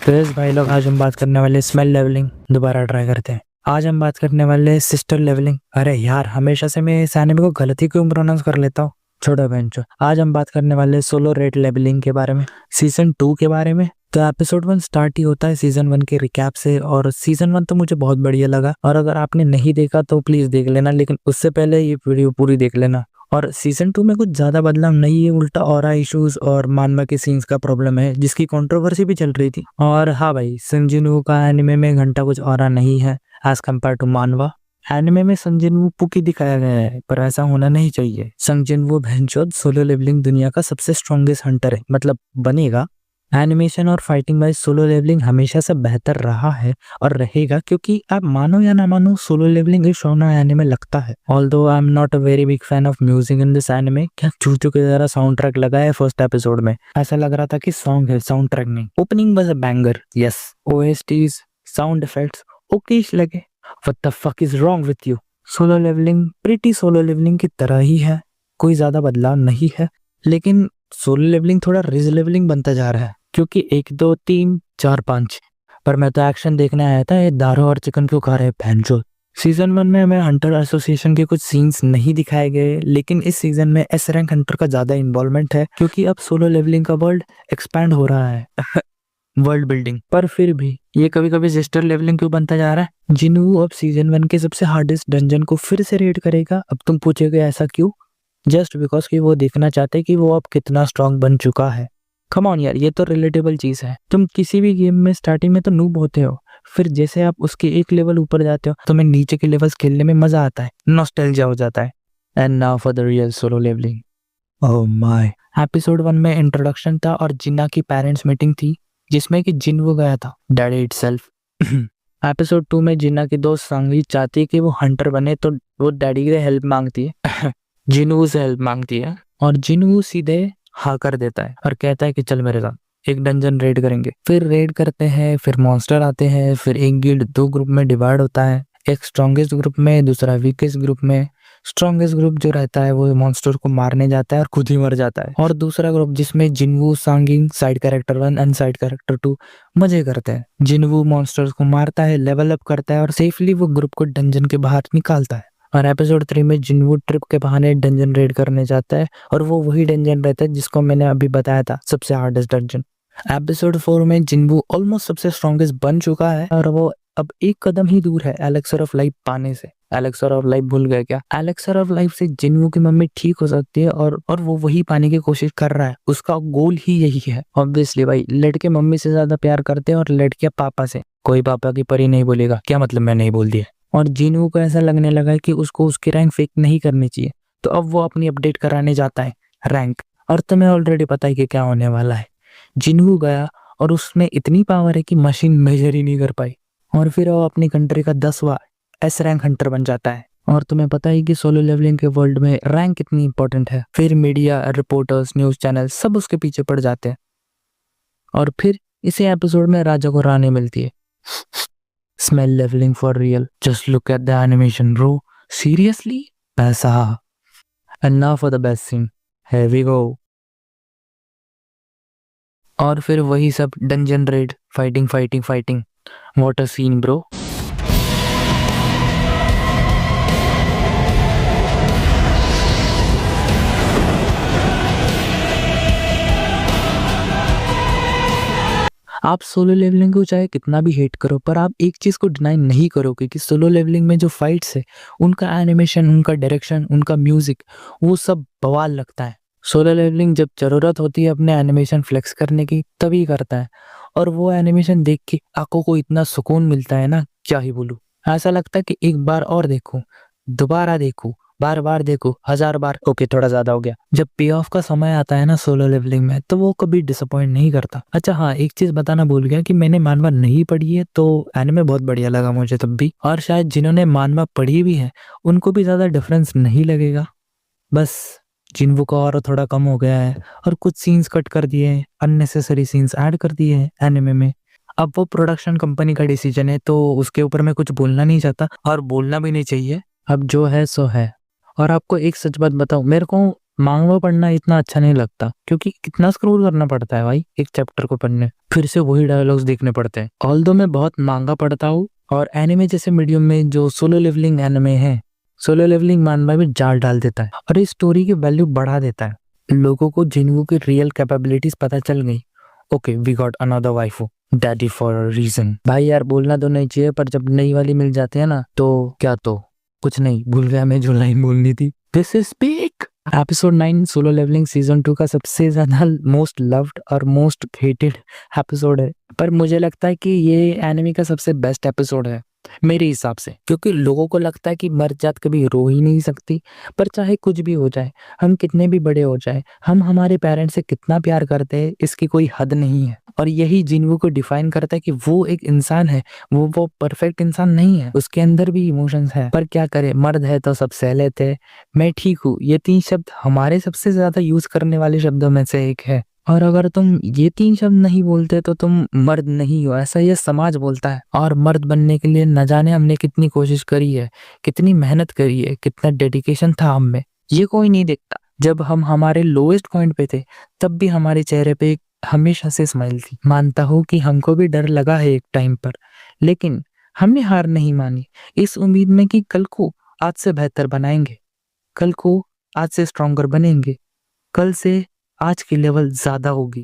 तो यस भाई लोग, आज हम बात करने वाले स्मेल लेवलिंग दोबारा ट्राई करते हैं। आज हम बात करने वाले सिस्टर लेवलिंग। अरे यार, हमेशा से मैं इस एनिमे को गलत ही क्यों प्रोनाउंस कर लेता हूँ। छोड़ो बेंचो। आज हम बात करने वाले सोलो रेड लेवलिंग के बारे में, सीजन 2 के बारे में। तो एपिसोड 1 स्टार्ट ही होता है सीजन 1 के रिकैप से, और सीजन 1 तो मुझे बहुत बढ़िया लगा। और अगर आपने नहीं देखा तो प्लीज देख लेना, लेकिन उससे पहले ये वीडियो पूरी देख लेना। और सीजन 2 में कुछ ज्यादा बदलाव नहीं है, उल्टा ऑरा इश्यूज और मानवा के सीन्स का प्रॉब्लम है, जिसकी कंट्रोवर्सी भी चल रही थी। और हाँ भाई, सं जिन वू का एनिमे में घंटा कुछ ऑरा नहीं है एज कम्पेयर टू मानवा। एनिमे में सं जिन वू पुकी दिखाया गया है, पर ऐसा होना नहीं चाहिए। सं जिन वू भैंचोद सोलो लेवलिंग दुनिया का सबसे स्ट्रॉन्गेस्ट हंटर है, मतलब बनेगा। एनिमेशन और फाइटिंग वाइज सोलो लेवलिंग हमेशा से बेहतर रहा है और रहेगा, क्योंकि आप मानो या ना मानो सोलो लेवलिंग इस शोना एनिमे लगता है। Although I am not a very big fan of music in this anime. क्या चूचू की तरह साउंड ट्रैक लगा है फर्स्ट एपिसोड में, ऐसा लग रहा था कि सॉन्ग है, साउंड ट्रैक नहीं। Opening was a banger, yes. OSTs, sound effects okayish लगे। What the fuck is wrong with you. Solo leveling pretty solo leveling की तरह ही है, कोई ज्यादा बदलाव नहीं है। लेकिन सोलो लेवलिंग थोड़ा रिज लेवलिंग बनता जा रहा है, क्योंकि 1 2 3 4 5। पर मैं तो एक्शन देखने आया था, ये दारू और चिकन क्यों खा रहे हैं भैंचो। सीजन 1 में हमें हंटर एसोसिएशन के कुछ सीन्स नहीं दिखाए गए, लेकिन इस सीजन में एस रैंक हंटर का ज्यादा इन्वॉल्वमेंट है, क्योंकि अब सोलो लेवलिंग का वर्ल्ड एक्सपैंड हो रहा है। World building. पर फिर भी ये कभी कभी सिस्टर लेवलिंग क्यों बनता जा रहा है। जिनवू अब सीजन 1 के सबसे हार्डेस्ट डंजन को फिर से रेड करेगा। अब तुम पूछोगे ऐसा क्यों? जस्ट बिकॉज कि वो देखना चाहते कि वो अब कितना स्ट्रांग बन चुका है। कम ऑन यार, ये तो रिलेटेबल चीज है। तुम किसी भी गेम में स्टार्टिंग में तो नूब होते हो, फिर जैसे आप उसके एक लेवल ऊपर जाते हो, तुम्हें नीचे के लेवल्स खेलने में मजा आता है, नॉस्टैल्जिया हो जाता है। And now for the real solo leveling. Oh my. Episode 1 में इंट्रोडक्शन था और जिन्ना की पेरेंट्स मीटिंग थी, जिसमें कि जिन्वू गया था, डैडी इटसेल्फ। एपिसोड 2 में जिन्ना की दोस्त सांगी चाहती है कि वो हंटर बने, तो वो डैडी से हेल्प मांगती है। जिन्वू से हेल्प मांगती है, और जिन्वू सीधे हाँ कर देता है और कहता है कि चल मेरे साथ एक डंजन रेड करेंगे। फिर रेड करते हैं, फिर मॉन्स्टर आते हैं, फिर एक गिल्ड 2 ग्रुप में डिवाइड होता है, एक स्ट्रॉन्गेस्ट ग्रुप में, दूसरा वीकेस्ट ग्रुप में। स्ट्रॉन्गेस्ट ग्रुप जो रहता है वो मॉन्स्टर को मारने जाता है और खुद ही मर जाता है, और दूसरा ग्रुप जिसमें जिन्वू, सांगिंग, side character 1 and side character 2 मजे करते हैं। जिन्वू मॉन्स्टर्स को मारता है, लेवल अप करता है और सेफली वो ग्रुप को डंजन के बाहर निकालता है। और एपिसोड 3 में जिन्वू ट्रिप के बहाने डंजन रेड करने जाता है, और वो वही डंजन रहता है जिसको मैंने अभी बताया था, सबसे हार्डेस्ट डंजन। एपिसोड 4 में जिन्वू ऑलमोस्ट सबसे स्ट्रॉन्गेस्ट बन चुका है, और वो अब एक कदम ही दूर है एलेक्सर ऑफ लाइफ पाने से। एलेक्सर ऑफ लाइफ भूल गए क्या? एलेक्सर ऑफ लाइफ से जिन्वू की मम्मी ठीक हो सकती है, और वो वही पाने की कोशिश कर रहा है। उसका गोल ही यही है। ऑब्वियसली भाई, लड़के मम्मी से ज्यादा प्यार करते हैं और लड़कियां पापा से। कोई पापा की परी नहीं बोलेगा, क्या मतलब मैं नहीं बोल दिया। और जिन्वू को ऐसा लगने लगा कि उसको उसकी रैंक फेक नहीं करनी चाहिए, तो अब वो अपनी अपडेट कराने जाता है रैंक। और तुम्हें ऑलरेडी पता है कि क्या होने वाला है। जिन्वू गया और उसमें इतनी पावर है कि मशीन मेजर ही नहीं कर पाई, और फिर वो अपनी कंट्री का 10वां एस रैंक हंटर बन जाता है। और तुम्हें पता ही कि सोलो लेवलिंग के वर्ल्ड में रैंक कितनी इंपॉर्टेंट है। फिर मीडिया, रिपोर्टर्स, न्यूज चैनल सब उसके पीछे पड़ जाते हैं। और फिर इसी एपिसोड में राजा को रानी मिलती है। Smell leveling for real, just look at the animation bro, seriously पैसा। And now for the best scene, here we go. और फिर वही सब dungeon raid, fighting fighting fighting. What a scene bro. आप सोलो लेवलिंग को चाहे कितना भी हेट करो, पर आप एक चीज को डिनाई नहीं करोगे कि सोलो लेवलिंग में जो फाइट्स है, उनका एनिमेशन, उनका डायरेक्शन, उनका म्यूजिक, वो सब बवाल लगता है। सोलो लेवलिंग जब जरूरत होती है अपने एनिमेशन फ्लेक्स करने की, तभी करता है। और वो एनिमेशन देख के आंखों को इतना सुकून मिलता है ना, क्या ही बोलूं। ऐसा लगता है कि एक बार और देखूं, दोबारा देखूं, बार बार देखो, 1000 बार। ओके, थोड़ा ज्यादा हो गया। जब पे ऑफ का समय आता है ना सोलो लेवलिंग में, तो वो कभी डिसअपॉइंट नहीं करता। अच्छा हाँ, एक चीज बताना भूल गया कि मैंने मानवा नहीं पढ़ी है, तो एनिमे बहुत बढ़िया लगा मुझे तब भी। और शायद जिन्होंने मानवा पढ़ी भी है, उनको भी ज्यादा डिफरेंस नहीं लगेगा। बस जिन्वू का और थोड़ा कम हो गया है, और कुछ सीन्स कट कर दिए हैं, अननेसेसरी सीन्स ऐड कर दिए हैं एनिमे में। अब वो प्रोडक्शन कंपनी का डिसीजन है, तो उसके ऊपर मैं कुछ बोलना नहीं चाहता, और बोलना भी नहीं चाहिए। अब जो है सो है। और आपको एक सच बात बताऊं, मेरे को मांगवा पढ़ना इतना अच्छा नहीं लगता क्योंकि कितना स्क्रॉल करना पड़ता है भाई एक चैप्टर को पढ़ने, फिर से वही डायलॉग्स देखने पड़ते हैं। ऑल्दो मैं बहुत मांगा पढ़ता हूँ और एनिमे जैसे मीडियम में जो सोलो लेवलिंग एनिमे है, सोलो लेवलिंग मानवा में जाल डाल देता है और इस स्टोरी की वैल्यू बढ़ा देता है। लोगों को जिन्हों की रियल कैपेबिलिटीज पता चल गई। Okay we got another waifu, daddy for a reason. भाई यार बोलना तो नहीं चाहिए पर जब नई वाली मिल जाती है ना तो क्या, तो कुछ नहीं भूल गया मैं जो लाइन बोलनी थी। This is peak. Episode 9 solo leveling season 2 का सबसे ज्यादा मोस्ट लव्ड और मोस्ट हेटेड एपिसोड है, पर मुझे लगता है कि ये एनिमे का सबसे बेस्ट एपिसोड है मेरे हिसाब से, क्योंकि लोगों को लगता है कि मर्द जात कभी रो ही नहीं सकती। पर चाहे कुछ भी हो जाए, हम कितने भी बड़े हो जाए, हम हमारे पेरेंट्स से कितना प्यार करते हैं इसकी कोई हद नहीं है। और यही जिन्हों को डिफाइन करता है कि वो एक इंसान है, वो परफेक्ट इंसान नहीं है, उसके अंदर भी इमोशंस है। पर क्या करे, मर्द है तो सब सह लेते हैं, मैं ठीक हूँ, ये 3 शब्द हमारे सबसे ज्यादा यूज करने वाले शब्दों में से एक है। और अगर तुम ये 3 शब्द नहीं बोलते तो तुम मर्द नहीं हो, ऐसा ये समाज बोलता है। और मर्द बनने के लिए न जाने हमने कितनी कोशिश करी है, कितनी मेहनत करी है, कितना डेडिकेशन था हम में, ये कोई नहीं देखता। जब हम हमारे लोएस्ट पॉइंट पे थे तब भी हमारे चेहरे पे हमेशा से स्माइल थी। मानता हूँ कि हमको भी डर लगा है एक टाइम पर, लेकिन हमने हार नहीं मानी, इस उम्मीद में कि कल को आज से बेहतर बनाएंगे, कल को आज से स्ट्रॉन्गर बनेंगे, कल से आज की लेवल ज्यादा होगी।